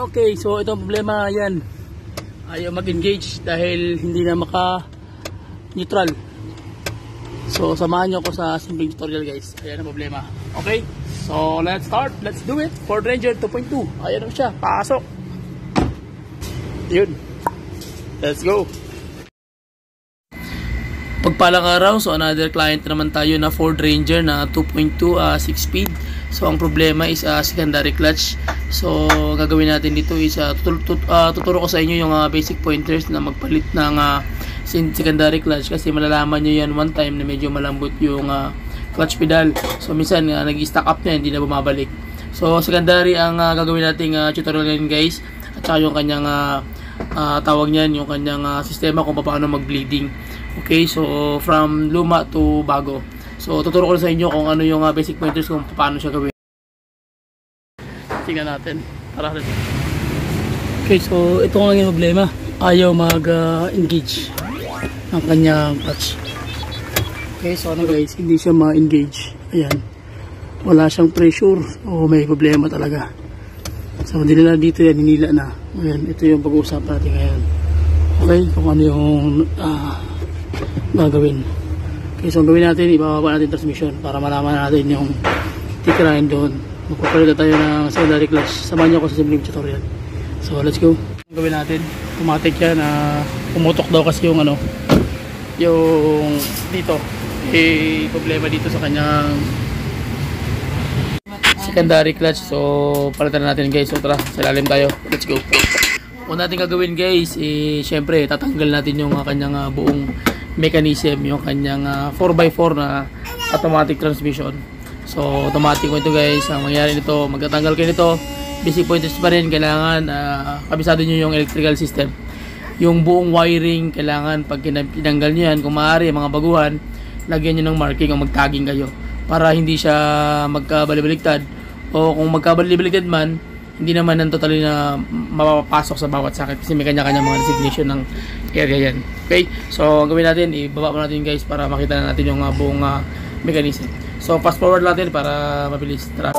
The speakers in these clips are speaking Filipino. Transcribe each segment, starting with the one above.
Okay, so itong problema yan. Ayaw mag-engage dahil hindi na maka-neutral. So samahan nyo ako sa simpleng tutorial guys. Ayan ang problema. Okay, so let's start. Let's do it. Ford Ranger 2.2. Ayan na siya. Pasok. Yun. Let's go. Pagpalang araw, so another client naman tayo na Ford Ranger na 2.2 6-speed. So ang problema is secondary clutch. So gagawin natin dito is tuturo ko sa inyo yung basic pointers na magpalit ng secondary clutch, kasi malalaman nyo yan one time na medyo malambot yung clutch pedal. So minsan nag-stack up na, hindi na bumabalik. So secondary ang gagawin nating tutorial ngayon guys, at saka yung kanyang tawag niyan, yung kanyang sistema kung paano mag-bleeding. Okay, so from luma to bago. So tuturo ko sa inyo kung ano yung basic pointers kung paano siya gawin. Tingnan natin. Tara natin. Okay, so ito nga yung problema. Ayaw mag-engage ang kanyang clutch. Okay, so ano guys, hindi siya ma-engage. Ayan. Wala siyang pressure. O may problema talaga. So hindi na dito yan, hinila na. Ayan, ito yung pag-uusapan natin ngayon. Okay, kung ano yung gagawin. Okay, so ang gawin natin, ibababa natin transmission para malaman natin yung tikirahin doon. Magpapalit na tayo ng secondary clutch. Samahan niyo ako sa simpleng tutorial. So let's go. Ang gawin natin, automatic yan. Pumutok daw kasi yung yung dito. Problema dito sa kanyang secondary clutch. So palitan natin guys. So tara, sa ilalim tayo. Let's go. Una natin gagawin guys, syempre tatanggal natin yung kanyang buong mechanism, yung kanyang 4x4 na automatic transmission. So automatic mo ito guys. Ang mangyari nito, magtatanggal kayo nito, basic pointers pa rin, kailangan kabisado nyo yung electrical system, yung buong wiring. Kailangan pag tinanggal nyo yan, kung maaari mga baguhan, lagyan nyo ng marking o mag-tagging kayo para hindi siya magkabalibaligtad, o kung magkabalibaligtad man, hindi naman ng totally na mapapasok sa bawat sakit, kasi may kanya-kanya mga designation ng area yan. Okay, so ang gawin natin, ibaba mo natin guys para makita na natin yung buong mechanism. So fast forward natin para mabilis. Tara.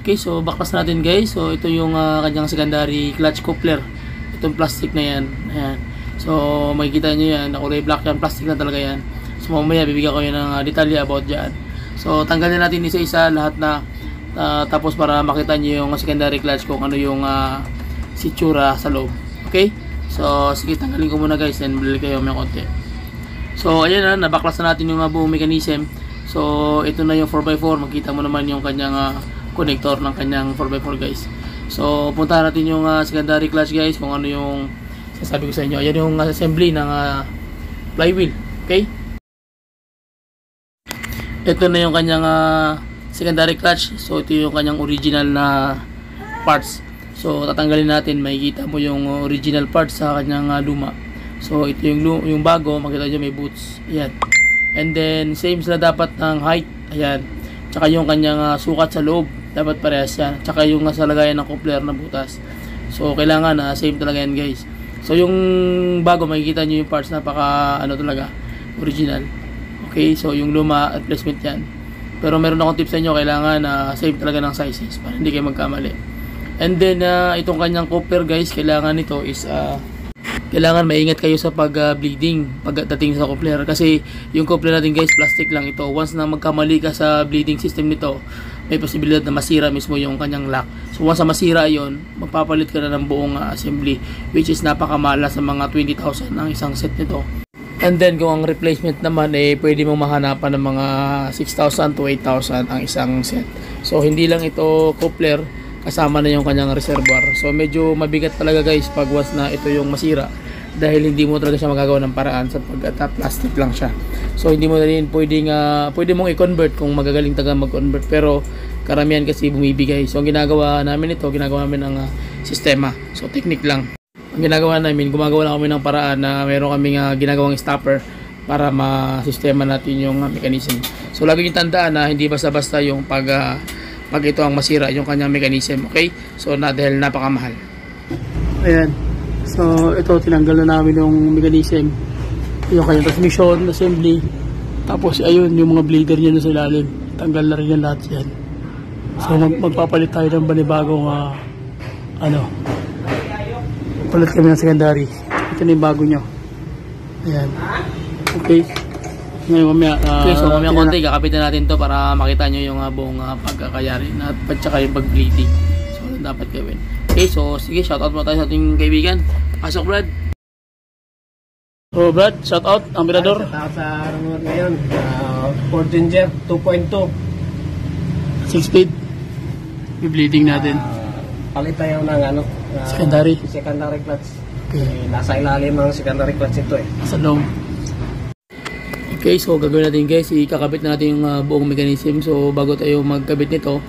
Okay, so backpass natin guys. So ito yung kanyang secondary clutch coupler. Itong plastic na yan. Ayan. So makikita nyo yan, kulay black yan, plastic na talaga yan. So mamaya bibigyan ko yun ng detalye about dyan. So tanggalin natin isa-isa lahat na tapos para makita nyo yung secondary clutch kung ano yung sitsura sa loob. Okay? So sige, tanggalin ko muna guys, then balik kayo may konti. So ayan na, nabaklass na natin yung buong mechanism. So ito na yung 4x4, makita mo naman yung kanyang connector ng kanyang 4x4 guys. So puntahan natin yung secondary clutch guys, kung ano yung sasabi ko sa inyo. Ayan yung assembly ng flywheel. Okay? Ito na yung kanyang secondary clutch. So ito yung kanyang original na parts. So tatanggalin natin, makikita mo yung original parts sa kanyang luma. So ito yung bago, makita nyo may boots. Ayan. And then same sila dapat ng height. Ayan. Tsaka yung kanyang sukat sa loob, dapat parehas yan. Tsaka yung nasa lagayan ng coupler na butas. So kailangan same talaga yan guys. So yung bago, makikita nyo yung parts, napaka talaga original. Okay, so yung luma at placement yan. Pero meron akong tips sa inyo, kailangan same talaga ng sizes para hindi kayo magkamali. And then itong kanyang coupler guys, kailangan nito is kailangan maingat kayo sa pag-bleeding pagdating sa coupler, kasi yung coupler natin guys, plastic lang ito. Once na magkamali ka sa bleeding system nito, may posibilidad na masira mismo yung kanyang lock. So once na masira yon, magpapalit ka na ng buong assembly, which is napakamala sa mga 20,000 ang isang set nito. And then kung ang replacement naman pwede mong mahanapan ng mga 6,000 to 8,000 ang isang set. So hindi lang ito coupler, kasama na yung kanyang reservoir. So medyo mabigat talaga guys pag once na ito yung masira, dahil hindi mo talaga siya magagawa ng paraan sa plastic lang siya. So hindi mo na rin pwede mong i-convert kung magagaling taga mag-convert, pero karamihan kasi bumibigay. So ang ginagawa namin ng sistema. So technique lang. Ang ginagawa namin, gumagawa lang kami ng paraan na meron kaming ginagawang stopper para ma-sistema natin yung mechanism. So lagi yung tandaan na hindi basta-basta yung pag ito ang masira yung kanyang mechanism. Okay, so dahil napakamahal. Ayan, so ito tinanggal na namin yung mechanism, yung kanyang transmission assembly, tapos ayun yung mga bleeder niya sa ilalim, tanggal na rin yan lahat yan. So magpapalit tayo ng banibagong palit kami ng secondary. Ito na yung bago nyo. Ayan, okay. Ngayon mamaya, so mamaya konti kakapitan natin to para makita nyo yung buong pagkakayari at saka yung pag-bleeding. So dapat gawin. Okay, so sige, shoutout mo tayo sa ating kaibigan. Pasok, Brad. So Brad, shoutout ang mirador. Shoutout sa Ramon ngayon, Ford Ranger 2.2 6 speed. Yung bleeding natin. Palit tayo ng secondary clutch. Okay. Nasa ilalim ang secondary clutch ito Sa loob. Okay, so gagawin natin guys, ikakabit na natin yung buong mechanism. So bago tayo magkabit nito,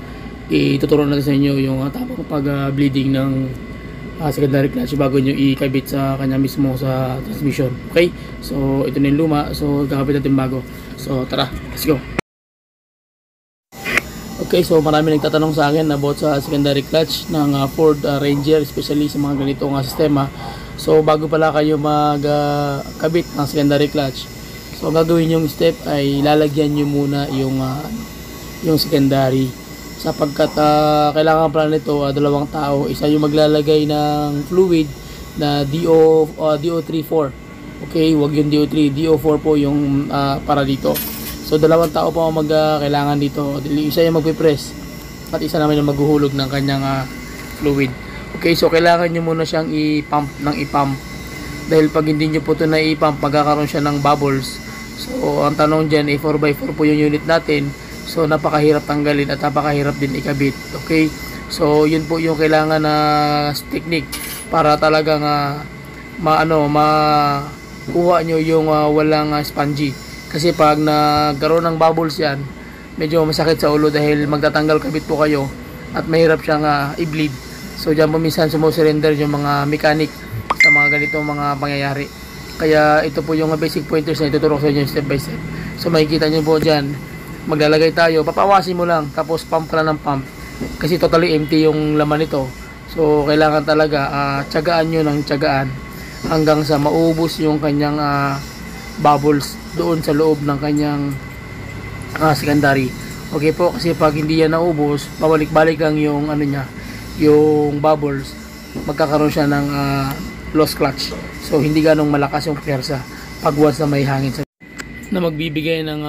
ituturo natin sa inyo yung tamang pag-bleeding ng secondary clutch bago nyo ikabit sa kanya mismo sa transmission. Okay, so ito na yung luma, so ikakabit natin bago. So tara, let's go. Okay, so marami nagtatanong sa akin about sa secondary clutch ng Ford Ranger, especially sa mga ganitong sistema. So bago pala kayo magkabit ng secondary clutch, so gagawin yung step ay lalagyan nyo muna yung secondary, sapagkat kailangan pala nito dalawang tao. Isa yung maglalagay ng fluid na DO34. Okay, wag yung DO3, DO4 po yung para dito. So dalawang tao po ang kailangan dito. Isa yung magpipress at isa naman yung maghuhulog ng kanyang fluid. Okay, so kailangan nyo muna siyang i-pump dahil pag hindi nyo po ito na i-pump, magkakaroon siya ng bubbles. So ang tanong dyan, 4x4 po yung unit natin, so napakahirap tanggalin at napakahirap din ikabit. Okay, so yun po yung kailangan na technique para talagang makuha nyo yung walang spongy. Kasi pag nagkaroon ng bubbles yan, medyo masakit sa ulo dahil magtatanggal kabit po kayo at mahirap siyang i-bleed. So dyan po minsan sumusurrender yung mga mechanic sa mga ganitong mga pangyayari. Kaya ito po yung basic pointers na ituturo sa inyo step by step. So makikita nyo po dyan, maglalagay tayo, papawasin mo lang, tapos pump ka lang ng pump. Kasi totally empty yung laman nito. So kailangan talaga tiyagaan nyo ng tiyagaan hanggang sa maubos yung kanyang bubbles doon sa loob ng kanyang secondary. Okay po, kasi pag hindi yan naubos, pabalik-balik lang yung yung bubbles, magkakaroon siya ng lost clutch. So hindi ganong malakas yung pwersa pag once na may hangin na magbibigay ng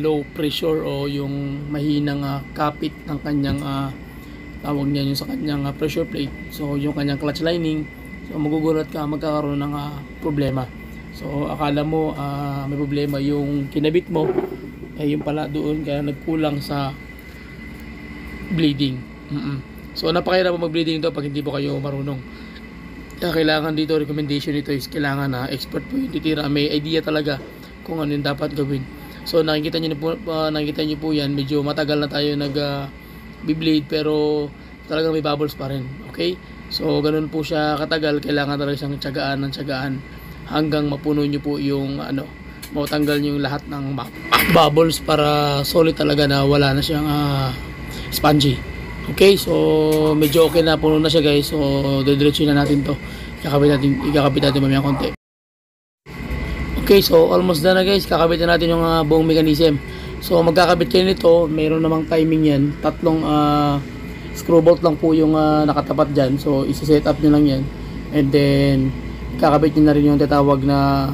low pressure o yung mahinang kapit ng kanyang tawag niya yung sa kanyang pressure plate. So yung kanyang clutch lining, so magugulat ka, magkakaroon ng problema. So akala mo may problema yung kinabit mo, yung pala doon kaya nagkulang sa bleeding. So napakahirap mag-bleeding ito pag hindi po kayo marunong. Kaya kailangan dito, recommendation nito is kailangan expert po yung titira, may idea talaga kung ano yung dapat gawin. So nakikita niyo po yan, medyo matagal na tayo nag-bleed pero talagang may bubbles pa rin. Okay, so ganun po siya katagal, kailangan talaga siyang tiyagaan hanggang mapuno niyo po yung matanggal niyo yung lahat ng bubbles para solid talaga na wala na siyang spongy. Okay, so medyo okay na, puno na siya guys. So didiretsuhin na natin to, ikakabit natin mamaya konti. Okay, so almost done na guys, kakabit na natin yung buong mechanism. So magkakabit kayo nito, mayroon namang timing yan, 3 screw bolt lang po yung nakatapat dyan. So isi-set up nyo lang yan, and then kakabit nyo na rin yung tatawag na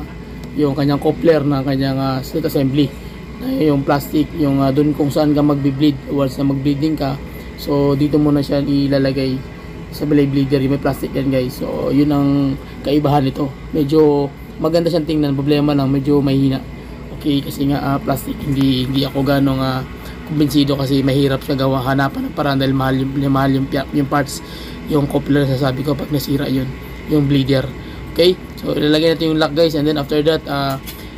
yung kanyang coupler na kanyang slip assembly, yung plastic, yung dun kung saan ka magbi-bleed. Once na mag-bleeding ka, so dito muna siya ilalagay sa belay bleeder, yung may plastic yan guys. So yun ang kaibahan nito, medyo maganda siyang tingnan, problema lang medyo mahina. Okay, kasi nga plastic, hindi ako ganong kumbinsido kasi mahirap siya gawa, hanapan ng paraan dahil mahal yung parts, yung coupler sasabi ko pag nasira yun, yung bleeder. Okay, so ilalagay natin yung lock guys, and then after that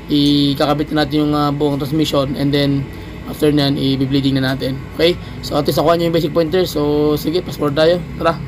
ikakabit natin yung buong transmission, and then after nyan i-bleeding na natin. Okay, so at least nakuha nyo yung basic pointers. So sige, fast forward tayo, tara.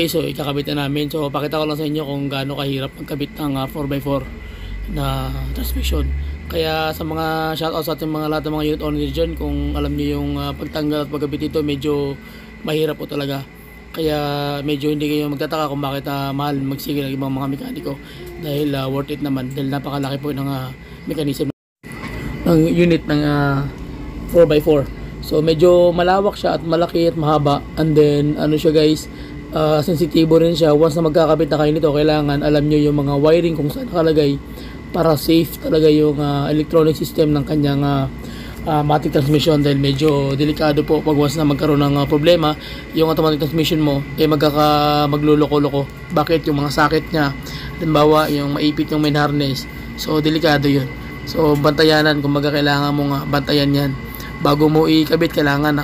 Okay, so ikakabit na namin. So pakita ko lang sa inyo kung gaano kahirap magkabit ng 4x4 na transmission. Kaya sa mga shoutout sa ating mga lahat ng mga unit owner dyan, kung alam niyo yung pagtanggal at pagkabit ito, medyo mahirap po talaga. Kaya medyo hindi kayo magtataka kung bakit mahal magsigil ng ibang mga mekaniko, dahil worth it naman, dahil napakalaki po ng mechanism ng unit ng 4x4. So medyo malawak siya at malaki at mahaba, and then ano siya guys, sensitibo rin siya. Once na magkakabit na kayo nito, kailangan alam nyo yung mga wiring kung saan nakalagay para safe talaga yung electronic system ng kanyang automatic transmission, dahil medyo delikado po pag once na magkaroon ng problema yung automatic transmission mo, magluloko-loko. Bakit? Yung mga socket nya, halimbawa yung maipit yung main harness, so delikado yun. So bantayanan, kung kailangan mo bantayan yan bago mo ikabit, kailangan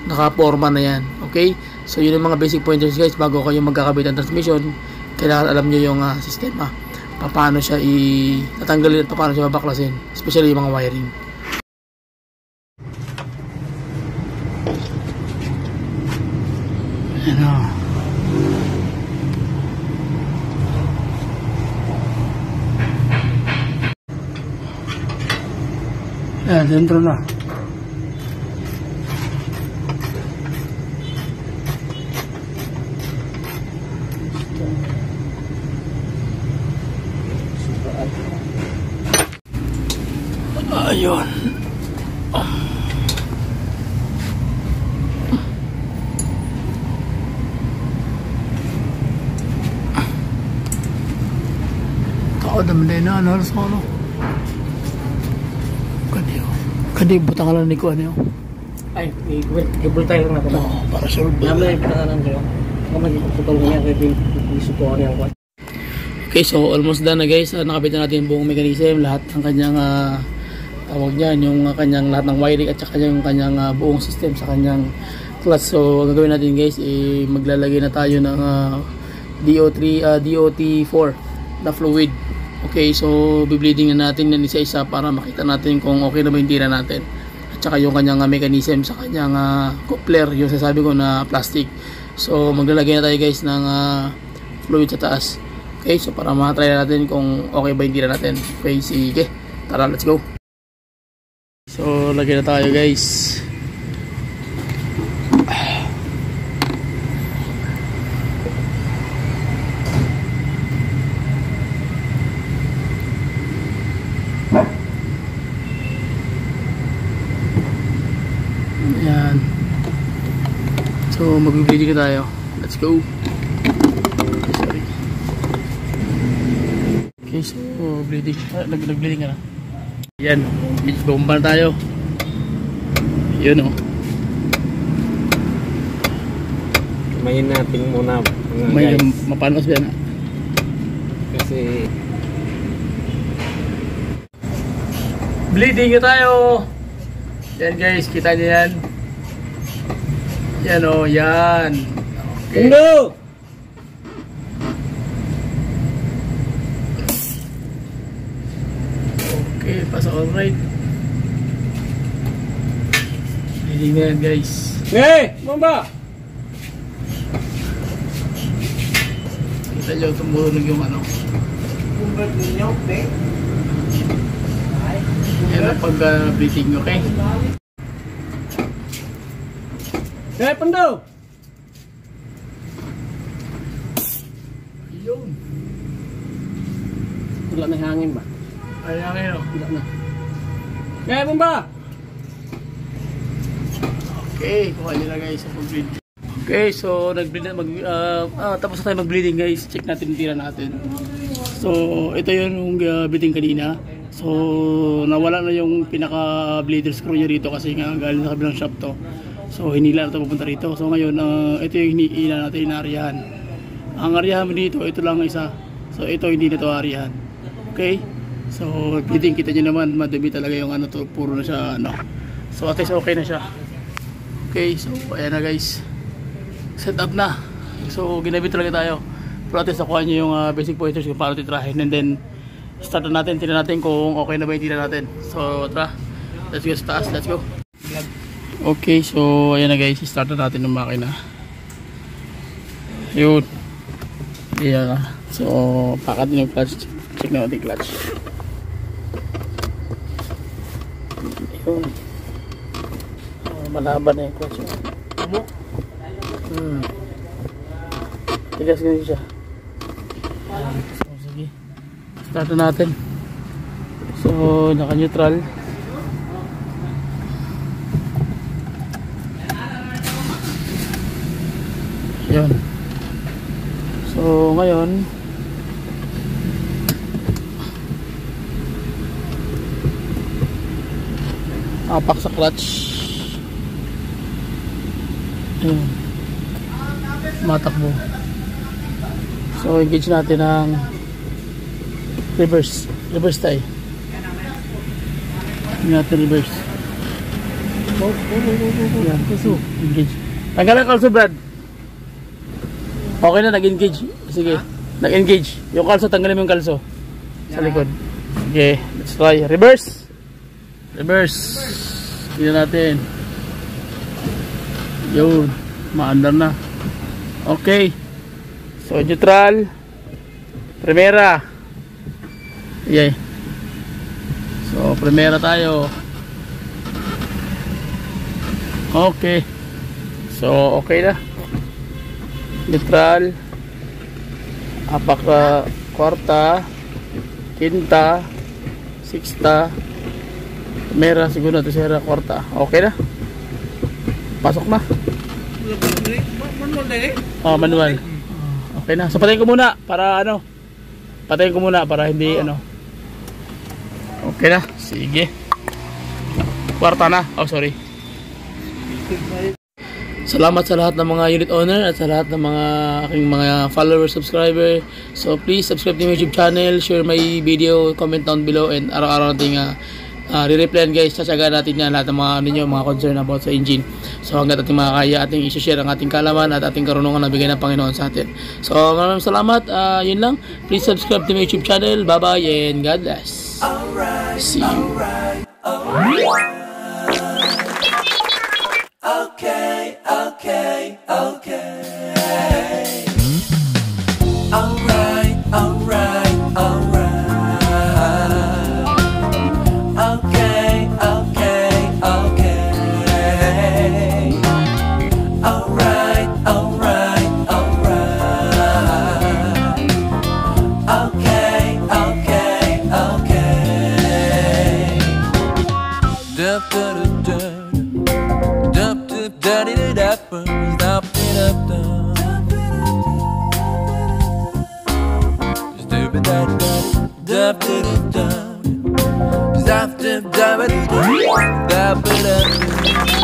naka-forma na yan. Okay, so yun yung mga basic pointers guys bago kayo magkakabit ng transmission. Kailangan alam nyo yung sistema, paano siya tatanggalin at paano siya babaklasin, especially yung mga wiring. Ano, dentro na. Ayun. Dami na ano sa ano. Kadi butang lang ni ko ano. Ay, i-gable tayo lang natin. Para sure. Namay pinanan kayo. Kung magpuputol niya kay isuko niya ko. Okay, so almost done na guys. Nakabit na natin yung buong mechanism, lahat ng kanyang tawag niyan, yung kanyang lahat ng wiring at saka yung kanyang buong system sa kanyang clutch. So ang gagawin natin guys, maglalagay na tayo ng DOT4 na fluid. Okay, so bibleeding na natin yan isa-isa para makita natin kung okay na ba yung tira natin, at saka yung kanyang mechanism sa kanyang coupler, yung sasabi ko na plastic. So maglalagay na tayo guys ng fluid sa taas. Okay, so para matry natin kung okay ba yung tira natin. Okay, sige, tara, let's go. So lagay na tayo guys. Ayan. So mag-bleeding na tayo. Let's go. Sorry. Okay, so bleeding. Nag-bleeding ka na. Ayan. Bomba na tayo. Yun o. Kumain natin muna mga May guys. mapanos ba yan? Kasi bleeding na tayo. Yan guys, kita niyo yan. Yan o, yan. Okay. Tundo! Okay, pasok all right. Bleeding na yan guys. Hey! Mamba! Kita niyo, tumunog yung ano. Kumbert ninyo, okay? Yan ang pag-bleeding, okay? Hey, Pando! Yun. Wala na hangin ba? Ayan kayo. Wala na. Hey, Mamba! Okay, kuha nyo na guys ang pag-bleed. Okay, so nag-bleed na, tapos na tayo mag-bleeding guys. Check natin yung tira natin. So, ito yung biting kanina. So, nawala na yung pinaka-bleeder screw niya rito kasi nga galing sa kabilang shop to. So, hinila na ito pupunta rito. So, ngayon, ito yung hinila natin na ariyahan. Ang ariyahan mo dito, ito lang isa. So, ito hindi na ito ariyahan. Okay? So, bleeding, kita nyo naman, madumi talaga yung ano to, puro na siya, ano. So, at least okay na siya. Okay, so, ayan na guys. Set up na. So, ginabit talaga tayo. Pero at least nakuha nyo yung basic pointers kung paano titrahin. And then, start na natin, tingnan natin kung okay na ba yung tira natin. So, tara, let's go sa taas, let's go. Okay, so ayan na guys, start na natin ng makina. Yun. Yeah. So, pakat din yung clutch. Check na natin yung clutch. Yun. Malaban na yung clutch. Tigas ganyan siya. So, sige. Start na natin. So, naka-neutral. Yun. So, ngayon apak sa clutch. Yun. Matakbo. So, engage natin ang reverse tayo. Hindi natin reverse. Yan. Engage. Tanggalan kalso, Brad. Okay na, nag-engage. Sige, nag-engage. Yung kalso, tanggalin mo yung kalso sa likod. Okay, let's try. Reverse. Tignan natin. Yun, maandar na. Okay. So, neutral. Primera. Yay. So, primera tayo. Okay. So, okay na. Neutral. Apak kwarta. Quinta. Sixta. Primera, segunda, tercera, kwarta. Okay na. Pasok na. Oh, manual. Okay na. So, patayin ko muna para ano. Patayin ko muna para hindi ano. Okay na. Sige. Kwarta na. Oh, sorry. Salamat sa lahat ng mga unit owner at sa lahat ng mga aking mga followers, subscriber. So please subscribe to my YouTube channel, share my video, comment down below, and araw-araw natin re-replyan guys. Tsatsaga natin yan lahat ng mga ninyo, mga concern about sa engine. So hanggat ating makakaya, ating i-share ang ating kalaman at ating karunungan na bigay ng Panginoon sa atin. So maraming salamat. Yun lang. Please subscribe to my YouTube channel. Bye bye and God bless. See you. Okay. Alright. Dap